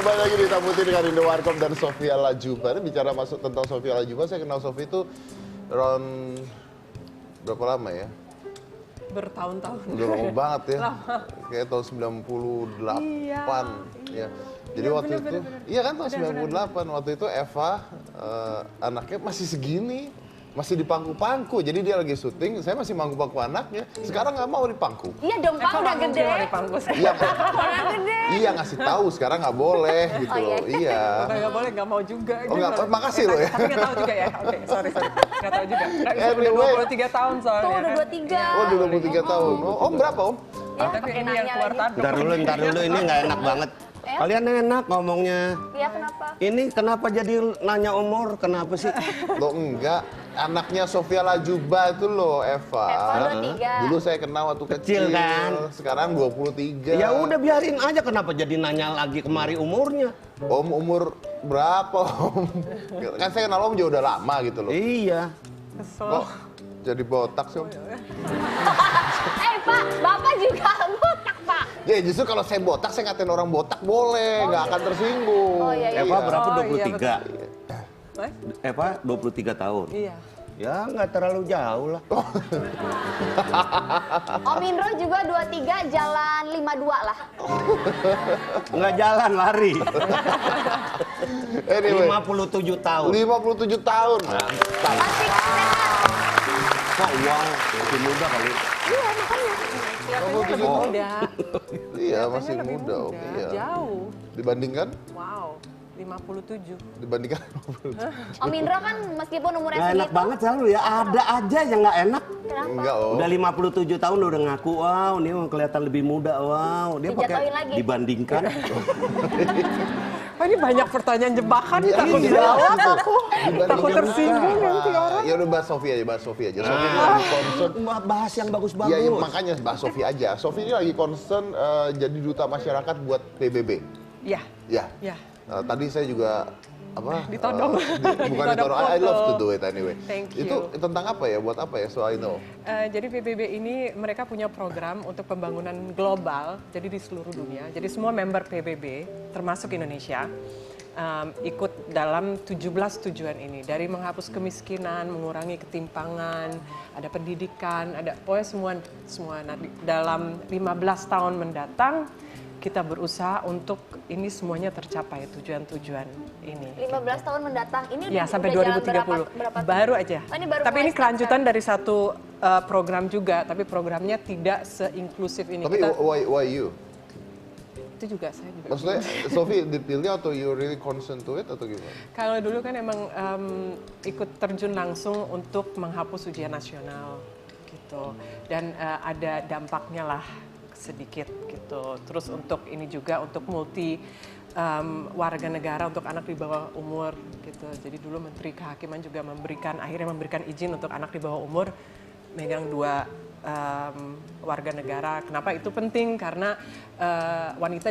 kembali lagi di Tamu Putih dengan Indo Warkop dan Sofia Latjuba. Ini bicara masuk tentang Sofia Latjuba, saya kenal Sofia itu around berapa lama ya? Bertahun-tahun. Udah lama banget ya. Lama. Kayak tahun 98. Iya. Ya. Jadi waktu itu, iya kan tahun 98. Waktu itu Eva, anaknya masih segini. Masih di pangku-pangku, jadi dia lagi syuting, saya masih mangku-pangku anaknya. Sekarang nggak mau dipangku. Iya dong, Pak, udah gede. Iya, Udah gede. iya ngasih tahu sekarang nggak boleh gitu loh. Iya. Nggak boleh, nggak mau juga. Oh nggak, makasih loh ya. Tapi nggak tahu juga ya. Oke, sorry. Nggak tahu juga. Anyway. Udah 23 tahun soalnya. Tuh udah 23. Oh, udah 23 tahun. Oh, Om berapa, Om? Ya, Tapi pakai ini yang nanya keluar lagi. tanduk. Ntar dulu, ini nggak enak banget. Kalian enak ngomongnya. Iya, kenapa? Ini kenapa jadi nanya umur? Kenapa sih? Loh enggak, anaknya Sofia Latjuba itu loh, Eva. Eva 23. Dulu saya kenal waktu kecil, Kecil kan? Sekarang 23. Ya udah biarin aja, kenapa jadi nanya lagi kemari umurnya? Om umur berapa, Om? Kan saya kenal Om juga udah lama gitu loh. Iya. Kesel. Kok jadi botak sih, Om? Pak, Bapak juga botak, Pak. Ya justru kalau saya botak, saya ngatain orang botak boleh, nggak akan tersinggung. Oh, iya, iya. Eva berapa? Oh, iya, 23? What? Eva 23 tahun? Iya. Ya nggak terlalu jauh lah. Om Indro juga 23, jalan 52 lah. Nggak jalan, lari. Anyway, 57 tahun. 57 tahun. Mantap. Masih sehat. Kok wow, masih muda kali. Iya, makanya. Kelihatannya lebih muda. Iya, Kelihatannya masih lebih muda, Om. Iya. Jauh. Dibandingkan? Wow. 57. Dibandingkan Om Indro kan meskipun umurnya Nggak enak segitu. banget selalu ya, ada aja yang nggak enak. Kenapa? enggak, Om. Udah 57 tahun udah ngaku, wow ini kelihatan lebih muda, wow. Dia pakai Dijatuhin lagi. dibandingkan. Oh, ini banyak pertanyaan jebakan nih, Iya, takut iya. dijawab aku. Dibandingkan Takut tersinggung nanti orang. Ya udah bahas Sofia aja, bahas Sofia aja. Sofia ini Nah. lagi concern. Bahas yang bagus-bagus. Ya, makanya bahas Sofia aja. Sofia ini lagi concern jadi duta masyarakat buat PBB. Iya. Ya. Iya. Tadi saya juga Ditodong. bukan ditodong. I love to do it anyway. Thank you. Itu tentang apa ya? Buat apa ya? So I know. Jadi PBB ini mereka punya program untuk pembangunan global, jadi di seluruh dunia. Jadi semua member PBB, termasuk Indonesia, ikut dalam 17 tujuan ini. Dari menghapus kemiskinan, mengurangi ketimpangan, ada pendidikan, ada pokoknya semua. Nah, dalam 15 tahun mendatang, kita berusaha untuk ini semuanya tercapai, tujuan-tujuan ini. 15 tahun mendatang. Ini Ya, sampai udah jalan 2030. berapa Baru aja. Oh, ini baru Tapi mulai ini kelanjutan dari satu program juga, tapi programnya tidak se-inklusif ini. Tapi why you? Itu juga saya juga. Maksudnya Sofi dipilih atau you really concerned to it atau gimana? Kalau dulu kan emang ikut terjun langsung untuk menghapus ujian nasional gitu. Dan ada dampaknya lah sedikit gitu. Terus untuk ini juga untuk multi warga negara untuk anak di bawah umur gitu. Jadi dulu Menteri Kehakiman juga akhirnya memberikan izin untuk anak di bawah umur megang 2 warga negara. Kenapa itu penting? Karena wanita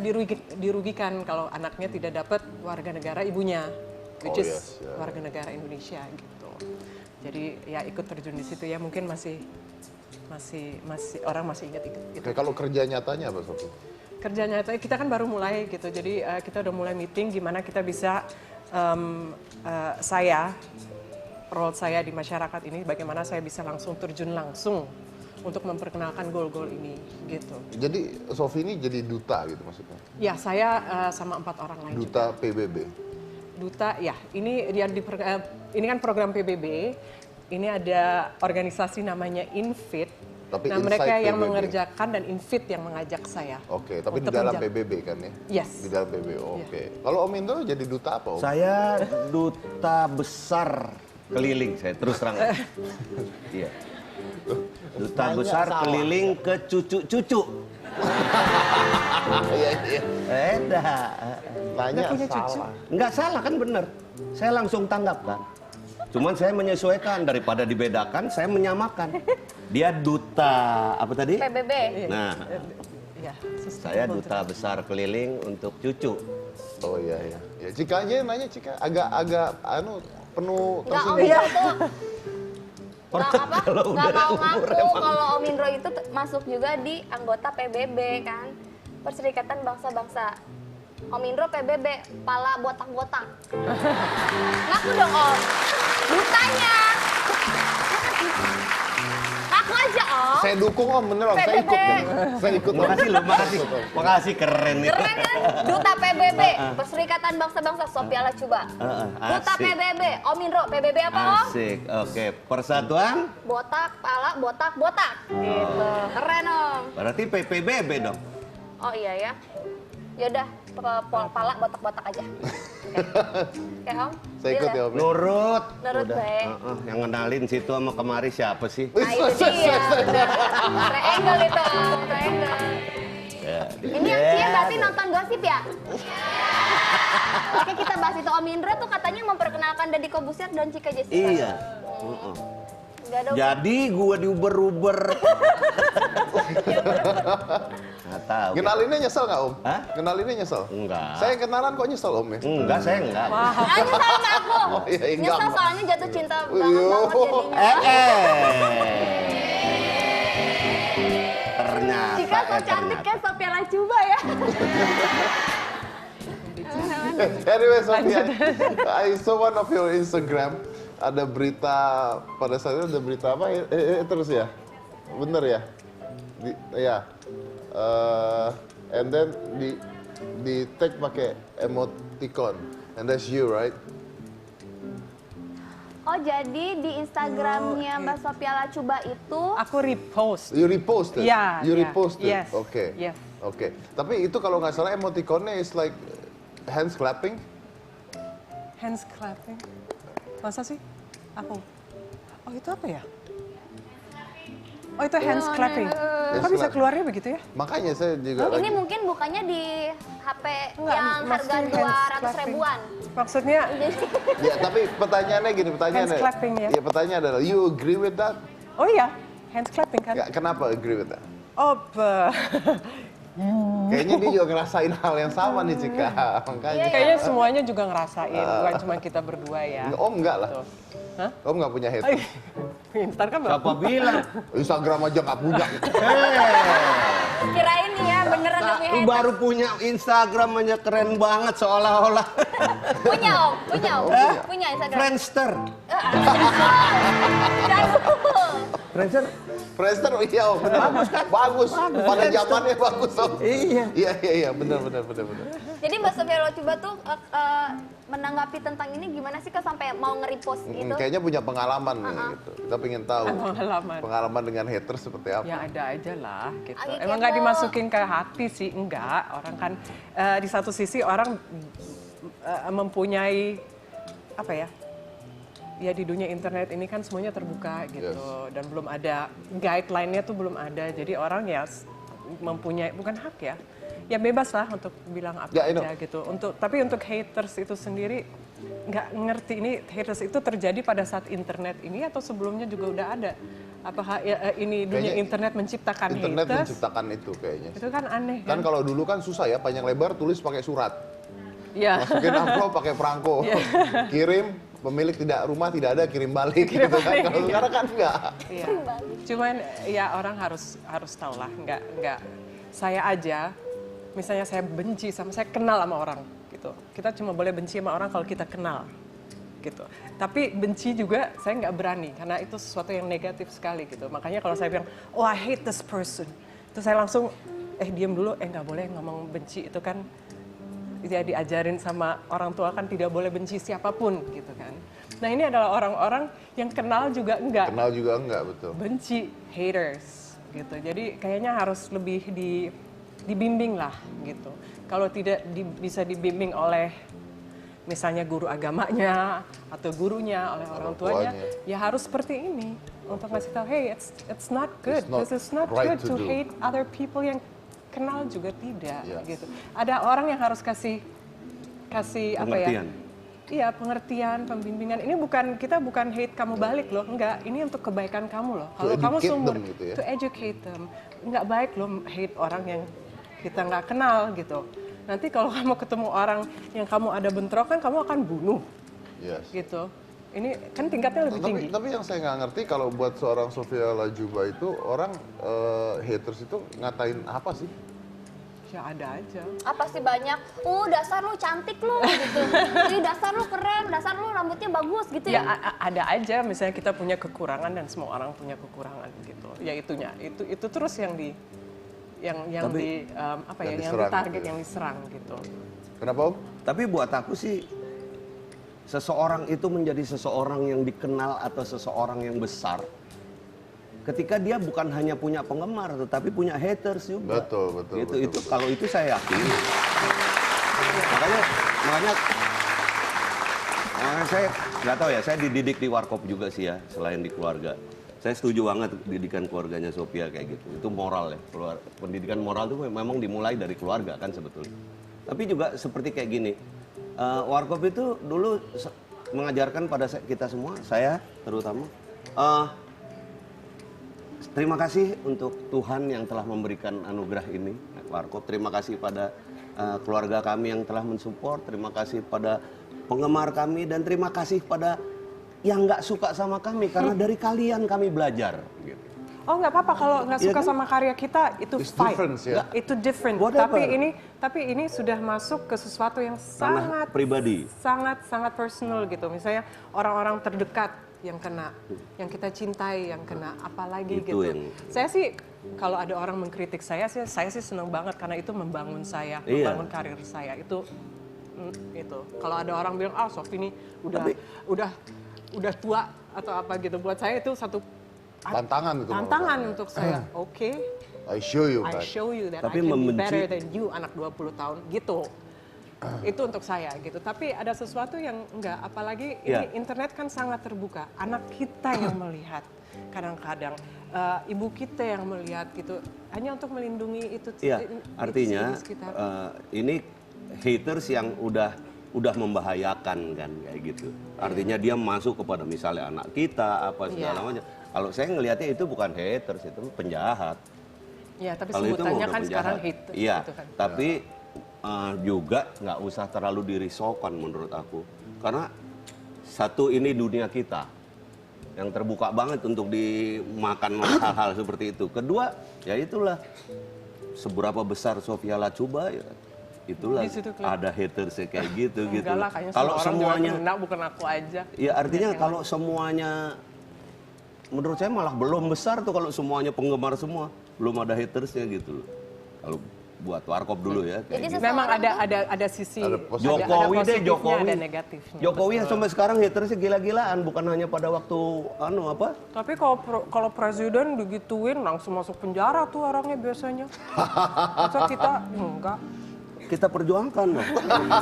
dirugikan kalau anaknya tidak dapat warga negara ibunya, which is warga negara Indonesia gitu. Jadi ya ikut terjun di situ ya, mungkin masih orang masih ingat itu. Oke, kalau kerja nyatanya apa, Sofi? Kerja nyata kita kan baru mulai gitu, jadi kita udah mulai meeting gimana kita bisa role saya di masyarakat ini, bagaimana saya bisa langsung terjun langsung untuk memperkenalkan goal-goal ini gitu. Jadi Sofi ini jadi duta gitu maksudnya? Ya, saya sama 4 orang lain Duta juga. PBB? Duta, ya ini ini kan program PBB, ini ada organisasi namanya Infit. Tapi Nah, inside mereka yang PBB. mengerjakan dan Infit yang mengajak saya. Oke, tapi di untuk dalam menjadi- PBB kan ya? Yes. Di dalam PBB, oke. Kalau Om Indro jadi duta apa, Om? Saya duta besar keliling, saya terus terang. Iya. Duta besar keliling ke cucu-cucu. Iya, iya. Dah. Nanya punya cucu? salah. Nggak salah kan, bener. Saya langsung tanggap kan. Cuman saya menyesuaikan, daripada dibedakan, saya menyamakan. Dia duta, apa tadi? PBB. Nah, Ya, saya duta besar keliling untuk cucu. Oh iya, iya. Ya, Cika aja yang nanya, Cika. Agak penuh Nggak, Om tersinggung. Indro tuh Kalau nggak udah mau umur ngaku emang. kalau Om Indro itu masuk juga di anggota PBB kan, Perserikatan Bangsa-Bangsa Om Indro PBB, pala botak-botak. Ngaku dong Om. Dutanya. Ngaku aja Om. Saya dukung Om, bener Om. Saya ikut. Saya ikut. Om. Makasih loh, makasih keren nih. Keren kan? Duta PBB, Perserikatan Bangsa-Bangsa Sophia Latjuba. Duta Asik. PBB, Om Indro, PBB apa Om? Asik, oke. Persatuan, Botak, pala, botak, botak. Gitu. Keren Om. berarti PPBB dong. Oh iya ya. Yaudah, pala, botak-botak aja. Oke Om. Saya ikut Deal ya Om. Nurut. Nurut Udah. baik. Yang kenalin situ sama kemari siapa sih? Nah itu dia, bener. Triangle itu Om, triangle. Ya. Ini yang Cia berarti nonton gosip ya? Oke kita bahas itu Om Indra tuh katanya memperkenalkan Deddy Kobusier dan Cika Jessica. Iya. Gak ada. Jadi gua diuber-uber. Nggak tahu. Kenalinnya nyesel nggak Om? Hah? Kenalinnya nyesel? Enggak. Saya kenalan kok nyesel Om ya? Enggak, saya enggak. Nyesel sama aku. iya, enggak, Nyesel enggak. soalnya jatuh cinta Iya. banget jadinya. Ternyata. Cika so cantik kan Sophia Latjuba ya. Anyway, Sophia, I saw one of your Instagram. Ada berita, pada saat itu ada berita apa? Terus ya? Bener ya? Ya. And then di tag pakai emoticon. And that's you, right? Oh jadi di Instagramnya Mbak Sophia Latjuba itu Aku repost. You reposted? Yeah, You yeah. reposted? Yes, Oke. yes. Oke. Tapi itu kalau nggak salah emoticonnya is like hands clapping. Hands clapping. Masa sih? Aku. Oh itu apa ya? Oh itu hands clapping. Kok bisa keluarnya begitu ya? Makanya saya juga ini lagi. mungkin bukannya di HP Enggak, yang harga maksudnya hands 200 clapping. ribuan. Maksudnya Ya, tapi pertanyaannya gini, pertanyaannya. Hands clapping, ya. Iya, pertanyaan adalah, you agree with that? oh iya, hands clapping kan? Ya, kenapa agree with that? Oh, Kayaknya dia juga ngerasain hal yang sama nih, Cika. Makanya. kayaknya semuanya juga ngerasain, bukan cuma kita berdua ya. Om enggak lah. Tuh. Hah? Om nggak punya Oh, haters. iya. Instan kan Siapa bilang? Instagram aja nggak punya. Kirain nih ya beneran gak punya Lu haters. baru punya Instagram aja keren banget seolah-olah. Punya Om, punya Instagram. Friendster. Jadul. Friendster? Friendster, iya Om, bener. Bagus kan? Bagus. Pada zamannya bagus Om. Iya. Iya, bener. Jadi Mbak Sophia Latjuba tuh menanggapi tentang ini gimana sih kok sampai mau nge-repost gitu? Kayaknya punya pengalaman nih, gitu. Kita pengen tahu. Pengalaman. Dengan haters seperti apa. Ya ada aja lah gitu. Lagi Emang kepo. nggak dimasukin ke hati sih, enggak. Orang kan di satu sisi orang mempunyai apa ya? Ya di dunia internet ini kan semuanya terbuka gitu dan belum ada guideline-nya tuh belum ada. Jadi orang ya mempunyai bukan hak ya. Ya bebas lah untuk bilang apa Ya, I know. aja gitu. Tapi untuk haters itu sendiri nggak ngerti ini haters itu terjadi pada saat internet ini atau sebelumnya juga udah ada. Apakah ini dunia Kayaknya internet menciptakan Internet haters? menciptakan itu kayaknya. Itu kan aneh Kan kan? kalau dulu kan susah ya, panjang lebar tulis pakai surat. Ya. Masukin amplop pakai perangko. Kirim, pemilik rumah tidak ada, kirim balik gitu kan. balik, Kalau sekarang kan enggak. Iya. Cuman ya orang harus tahu lah, nggak saya aja, misalnya saya benci saya kenal sama orang gitu. Kita cuma boleh benci sama orang kalau kita kenal gitu. Tapi benci juga saya nggak berani karena itu sesuatu yang negatif sekali gitu. Makanya kalau saya bilang, oh I hate this person, itu saya langsung diam dulu, nggak boleh ngomong benci itu kan. Ya diajarin sama orang tua kan tidak boleh benci siapapun gitu kan. Nah ini adalah orang-orang yang kenal juga enggak. Kenal juga enggak, betul. Benci, haters gitu. Jadi kayaknya harus lebih dibimbing lah gitu. Kalau tidak bisa dibimbing oleh misalnya guru agamanya atau gurunya, oleh orang tuanya, ya harus seperti ini untuk ngasih tahu, hey it's not good. This is not right good to do. hate other people yang kenal juga tidak Yes. gitu. Ada orang yang harus kasih apa ya? Pengertian. Iya, pengertian, pembimbingan. Ini kita bukan hate kamu balik loh, enggak. Ini untuk kebaikan kamu loh. Kalau kamu educate sumber them gitu ya. to educate them. Enggak baik loh hate orang yang kita nggak kenal gitu. Nanti kalau kamu ketemu orang yang kamu ada bentrokan, kamu akan bunuh Yes. gitu. Ini kan tingkatnya lebih tinggi. Tapi yang saya nggak ngerti kalau buat seorang Sophia Latjuba itu orang haters itu ngatain apa sih? Ya ada aja. Apa sih banyak? Dasar lu cantik lu gitu. Ih, dasar lu keren, dasar lu rambutnya bagus gitu Ya ya. ada aja, misalnya kita punya kekurangan dan semua orang punya kekurangan gitu. Ya itunya, itu terus yang Tapi- yang diserang ditarget, gitu ya. yang diserang gitu. Kenapa Om? Tapi buat aku sih, seseorang itu menjadi seseorang yang dikenal atau seseorang yang besar ketika dia bukan hanya punya penggemar tetapi punya haters juga. Betul. Itu kalau itu saya yakin. Makanya saya nggak tahu ya, saya dididik di Warkop juga sih ya, selain di keluarga. Saya setuju banget didikan keluarganya Sophia kayak gitu. Itu moral ya. Pendidikan moral itu memang dimulai dari keluarga kan sebetulnya. Tapi juga seperti kayak gini. Warkop itu dulu mengajarkan pada kita semua, saya terutama, terima kasih untuk Tuhan yang telah memberikan anugerah ini, Warkop. Terima kasih pada keluarga kami yang telah mensupport. Terima kasih pada penggemar kami dan terima kasih pada yang nggak suka sama kami karena dari kalian kami belajar. Gitu. Oh nggak apa-apa kalau nggak Iya suka kan? sama karya kita itu It's fine. different, ya. Itu different. Whatever. Tapi ini sudah masuk ke sesuatu yang Ranah pribadi. sangat personal gitu. Misalnya orang-orang terdekat yang kena, yang kita cintai yang kena, apalagi Itu gitu. yang- Saya sih kalau ada orang mengkritik saya sih senang banget karena itu membangun saya, Iya. membangun karir saya. Itu. Kalau ada orang bilang, Sophie ini udah tua atau apa gitu, buat saya itu satu Tantangan itu. tantangan untuk saya. Oke, I show you I kan. show you that Tapi I can be membenci- better than you, anak 20 tahun gitu. Itu untuk saya gitu. Tapi ada sesuatu yang enggak, apalagi Iya. ini internet kan sangat terbuka. Anak kita yang melihat kadang-kadang, ibu kita yang melihat gitu, hanya untuk melindungi itu. Iya, artinya di sekitar. ini haters yang udah membahayakan kan kayak gitu. Artinya dia masuk kepada misalnya anak kita apa segala Iya. macam. Kalau saya ngelihatnya itu bukan haters, itu penjahat. Ya, tapi Kalau itu sebutannya udah kan sekarang penjahat. hate. Iya, gitu kan. tapi juga nggak usah terlalu dirisaukan menurut aku. Karena satu, ini dunia kita yang terbuka banget untuk dimakan hal-hal seperti itu. Kedua, ya itulah seberapa besar Sophia Lachuba ya. Itulah Di situ kelihatan. ada haters kayak gitu. Enggak lah, kayaknya Kalau semua orang semuanya, juga kena, bukan aku aja. ya artinya kalau semuanya, menurut saya malah belum besar tuh kalau semuanya penggemar semua, belum ada hatersnya gitu loh. Kalau buat Warkop dulu ya. Kayak Jadi gitu. Memang Seseorang ada sisi Ada positif. Jokowi deh, positifnya, Jokowi. ada negatifnya. Jokowi yang sampai sekarang hatersnya gila-gilaan, bukan hanya pada waktu Tapi kalau presiden digituin langsung masuk penjara tuh orangnya biasanya. Masa kita enggak. kita perjuangkan loh.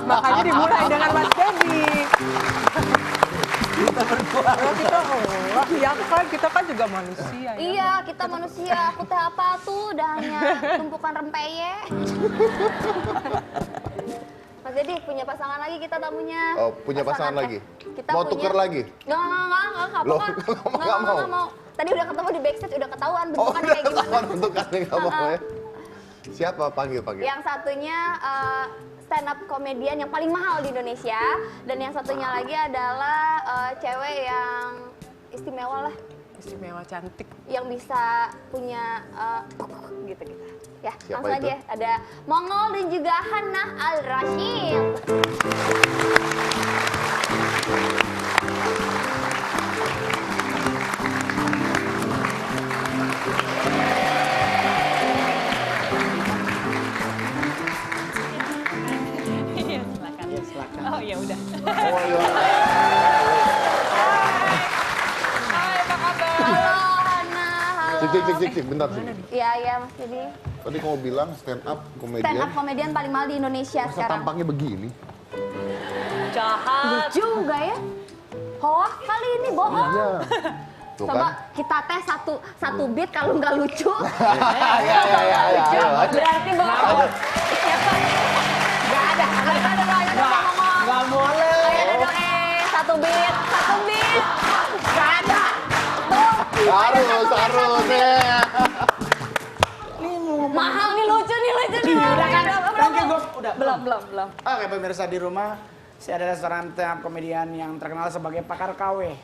Makanya dimulai dengan Mas Dedi. Kita perjuangkan. Kalau kita enggak, ya kan kita kan juga manusia ya. Iya, kita manusia. Aku teh apa tuh? Udah hanya tumpukan rempeye. Mas Dedi punya pasangan lagi kita tamunya. Oh, punya pasangan lagi? Kita Mau punya. tuker lagi? Enggak, Loh, apa-apa. nggak mau. Tadi udah ketemu di backstage, udah ketahuan Oh, bentukannya udah kayak gimana. ketahuan bentukannya nggak mau ya. Siapa? Panggil. Yang satunya stand up komedian yang paling mahal di Indonesia, dan yang satunya lagi adalah cewek yang istimewa lah, Istimewa, cantik. yang bisa punya gitu-gitu. Ya, Siapa langsung itu? aja. Ada Mongol dan juga Hannah Al-Rashid. Iya, silakan. Ya, silakan. Oh, ya udah. Oh iya. Hai, apa kabar? Halo Hannah, halo. Cik, bentar sih. Iya, Mas Dedi. Tadi kamu bilang stand up Stand komedian. up komedian paling mahal di Indonesia Masa sekarang. tampangnya begini? Jahat. Lucu juga ya. Hoak kali ini, bohong. Iya. Tuh Coba kan? kita tes satu beat, kalau nggak lucu. Iya. Berarti bohong. Nggak ada. Nggak boleh. Ayo dong, satu beat. Nggak ada. Tuh. Harus ya. Mahal nih, lucu nih. Udah kan? Thank you, Gop. Udah. Belum. Oke, pemirsa di rumah, saya adalah seorang stand up komedian yang terkenal sebagai pakar KW.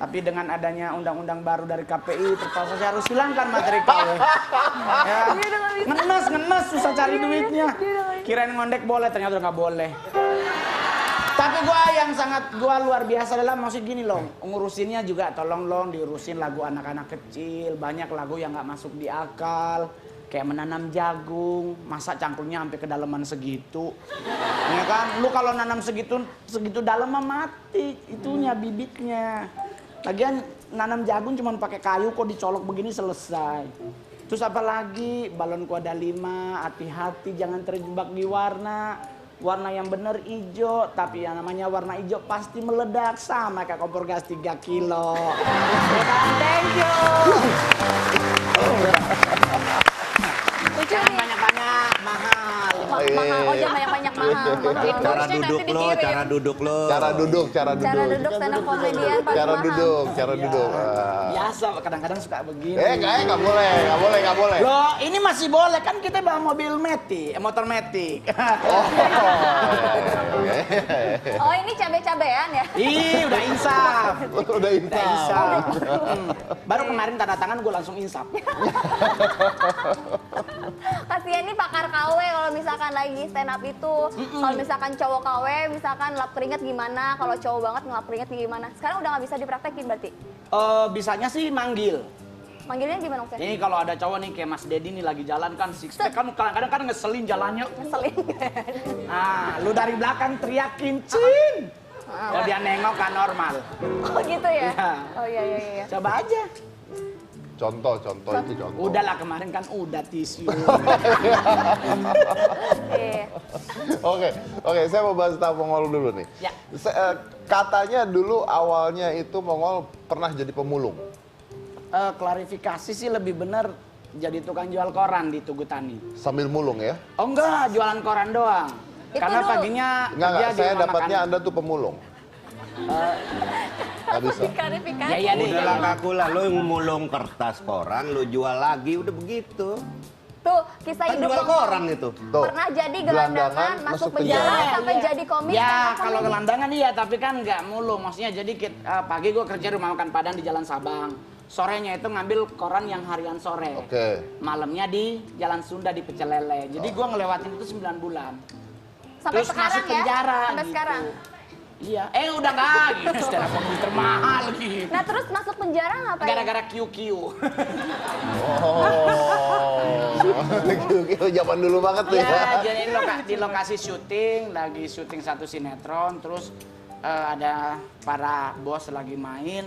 Tapi dengan adanya undang-undang baru dari KPI, terpaksa saya harus hilangkan materi KW. Ya. Ngenes, susah cari duitnya. Kirain ngondek boleh, ternyata nggak boleh. Tapi gua luar biasa adalah maksud gini loh, ngurusinnya juga tolong diurusin lagu anak-anak kecil, banyak lagu yang nggak masuk di akal. Kayak menanam jagung, masa cangkulnya sampai kedalaman segitu. Ya kan, lu kalau nanam segitu dalam mah mati, itunya bibitnya. Lagian nanam jagung cuma pakai kayu kok dicolok begini selesai. Terus apa lagi? Balonku ada 5, hati-hati jangan terjebak di warna. Warna yang bener hijau, tapi yang namanya warna hijau pasti meledak sama kayak kompor gas 3 kilo. Thank you. Jangan banyak-banyak, mahal. Mahal, oh jangan banyak-banyak mahal. Cara duduk lo. Cara duduk. Cara duduk stand up komedian paling Cara mahal. duduk. Biasa, kadang-kadang suka begini. Nggak boleh. Loh, ini masih boleh kan kita bawa mobil motor metik. Oh ini cabe-cabean ya? Ih, udah insaf. Udah insaf. Baru kemarin tanda tangan gue langsung insaf. Kasian nih pakar KW kalau misalkan lagi stand up itu. Kalau misalkan cowok KW, misalkan lap keringet gimana? Kalau cowok banget ngelap keringet gimana? Sekarang udah nggak bisa dipraktekin berarti? Bisanya sih manggil. Manggilnya gimana maksudnya? Ini kalau ada cowok nih kayak Mas Dedi nih lagi jalan kan six pack kan kadang-kadang kan ngeselin jalannya. Ngeselin. Nah, lu dari belakang teriakin, Cin. Kalau dia nengok kan normal. Oh gitu ya? Iya. Oh iya. Coba aja. Contoh itu contoh. Udahlah kemarin kan udah tisu. Iya. Oke, saya mau bahas tentang Mongol dulu nih. Ya. Katanya dulu awalnya itu Mongol pernah jadi pemulung. Klarifikasi sih lebih bener jadi tukang jual koran di Tugu Tani. Sambil mulung ya? Oh enggak, jualan koran doang. Itu Karena dulu. paginya Enggak, kerja di saya rumah dapatnya makan. Anda tuh pemulung. Nggak bisa. Klarifikasi. Ya deh. Udah lah ngaku lah, lo yang mulung kertas koran, lo jual lagi, udah begitu. Tuh, kisah Kan hidup jual Mongol. koran itu. Tuh, Pernah jadi gelandangan, gelandangan, masuk masuk penjara. penjara, sampai Iya. jadi komik. Ya stand up kalau comedy. gelandangan iya, tapi kan nggak mulu. Maksudnya jadi pagi gue kerja rumah makan Padang di Jalan Sabang. Sorenya itu ngambil koran yang harian sore. Oke. Malamnya di Jalan Sunda di Pecel Lele. Jadi gue ngelewatin itu 9 bulan. Sampai Terus sekarang masuk ya? penjara Sampai gitu. sekarang. Iya. Udah nggak gitu. Stand up comedy termahal gitu. Nah terus masuk penjara ngapain? Gara-gara QQ. Zaman dulu banget tuh ya. Ya, jadi di lokasi syuting, lagi syuting satu sinetron, terus ada para bos lagi main,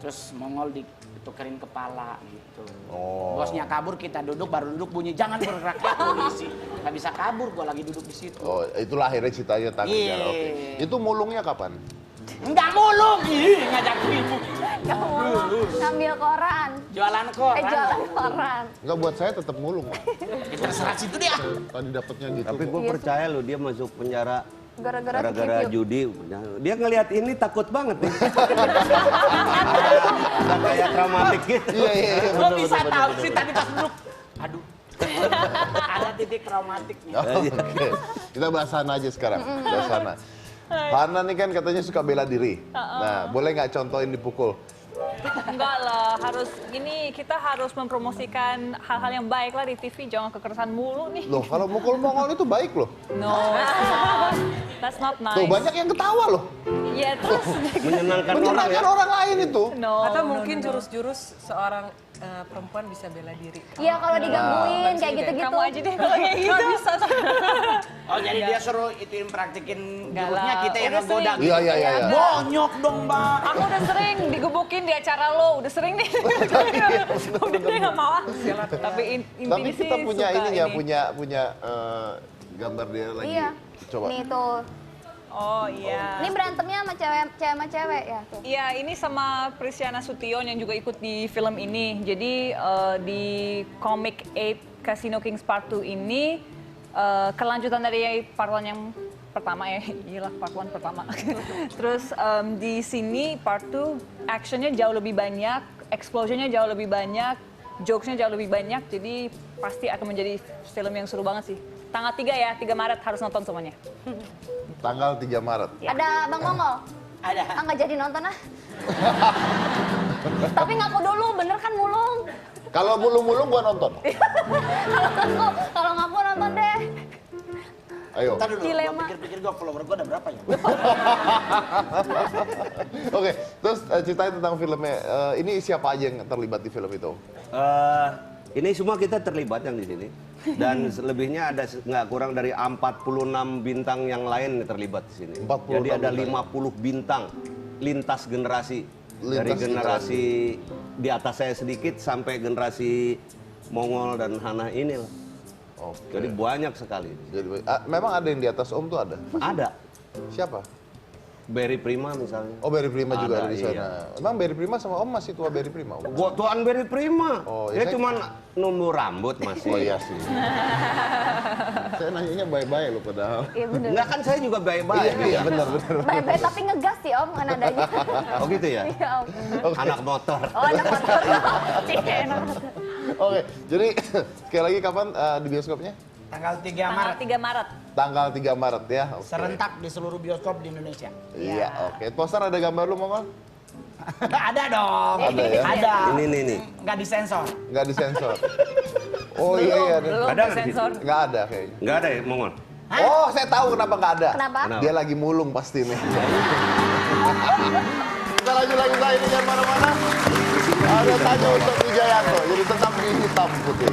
terus Mongol ditukerin kepala gitu. Oh. Bosnya kabur, kita duduk, baru duduk bunyi, jangan bergerak ya polisi. Nggak bisa kabur, gua lagi duduk di situ. Oh, itulah akhirnya ceritanya tanggung Iya. jawab. Oke. Itu mulungnya kapan? Nggak mulung, ngajak ribut. Ngambil koran. Jualan koran. Jualan koran. Enggak, buat saya tetap mulung. Ya, terserah situ dia. Tadi dapatnya gitu. Tapi gue percaya lo, dia masuk penjara Gara-gara gara-gara QQ. judi. Dia ngelihat ini takut banget nih. Udah kayak traumatik gitu. Iya. Gua bisa tahu sih tadi pas duduk. Aduh. Ada titik traumatik nih. Oke. Kita bahas Hana aja sekarang. Bahas Hana. Hana nih kan katanya suka bela diri. Nah, boleh nggak contohin dipukul? Enggak lah, kita harus mempromosikan hal-hal yang baik lah di TV, jangan kekerasan mulu nih. Loh, kalau mukul Mongol itu baik loh. No, that's not nice. Tuh, banyak yang ketawa loh. Iya, terus Menyenangkan orang ya. Menyenangkan orang lain itu. no. Atau mungkin jurus-jurus seorang perempuan bisa bela diri. Iya kalau digangguin kayak gitu-gitu. Kamu aja deh kalau kayak gitu. bisa. Oh jadi dia suruh ituin praktikin Enggak jurusnya lah, kita yang udah ngegoda sering. gitu. Iya. Bonyok dong mbak. Aku udah sering digebukin di acara lo, udah sering nih. Udah dia nggak mau. Tapi intinya Tapi kita sih punya suka ini ya, punya gambar dia lagi. Iya. Coba. Nih tuh. Oh iya. Ini berantemnya sama cewek sama cewek ya tuh. Iya, ini sama Prisyana Sution yang juga ikut di film ini. Jadi di Comic 8 Casino Kings Part 2 ini kelanjutan dari part 1 yang pertama ya. Iyalah part 1 pertama. Terus di sini part 2 actionnya jauh lebih banyak, explosionnya jauh lebih banyak, jokesnya jauh lebih banyak. Jadi pasti akan menjadi film yang seru banget sih. Tanggal 3 ya, 3 Maret harus nonton semuanya. Tanggal 3 Maret. Ada Bang Mongol. Ada. Ah, nggak jadi nonton ah. Tapi ngaku dulu, bener kan mulung? Kalau mulung-mulung gua nonton. Kalau ngaku nonton deh. Ayo. Ntar dulu, Dilema. gua pikir-pikir gua follower gua ada berapa ya? Oke, terus ceritain tentang filmnya. Ini siapa aja yang terlibat di film itu? Ini semua kita terlibat yang di sini. Dan selebihnya ada nggak kurang dari 46 bintang yang lain yang terlibat di sini. 46 Jadi ada bintang. 50 bintang lintas generasi. Dari Lintas generasi di atas saya sedikit sampai generasi Mongol dan Hana ini lah. Oke. Jadi banyak sekali. Jadi, memang ada yang di atas Om tuh ada? Ada. Siapa? Berry Prima misalnya. Oh, Berry Prima juga ada di sana. Iya. Emang Berry Prima sama Om masih tua Berry Prima? Om? Gua tuan Berry Prima. Oh, Dia ya saya- cuma numbuh rambut masih. Oh iya sih. Saya nanyanya baik-baik loh padahal. Iya bener. Enggak kan saya juga baik-baik. Iya, benar. Baik-baik tapi ngegas sih om nadanya. Oh gitu ya? Iya om. Anak motor. Oh anak motor. Cik, enak motor. Oke, jadi sekali lagi kapan di bioskopnya? Tanggal 3 Tanggal Maret. 3 Maret. Tanggal 3 Maret ya. Oke. Serentak di seluruh bioskop di Indonesia. Iya, oke. Poster ada gambar lu Mongol? Ada dong. Ada ya? Ada. Ini nih. Nggak disensor. Nggak disensor. Oh iya ada. Belum Ada nggak di sensor. Nggak ada kayaknya. Enggak ada ya, Mongol? Oh, saya tahu kenapa nggak ada. Kenapa? Kenapa? Dia lagi mulung pasti nih. Kita lanjut lagi saya ini jangan mana-mana. Ada tanya untuk Wijayanto, jadi tetap di hitam putih.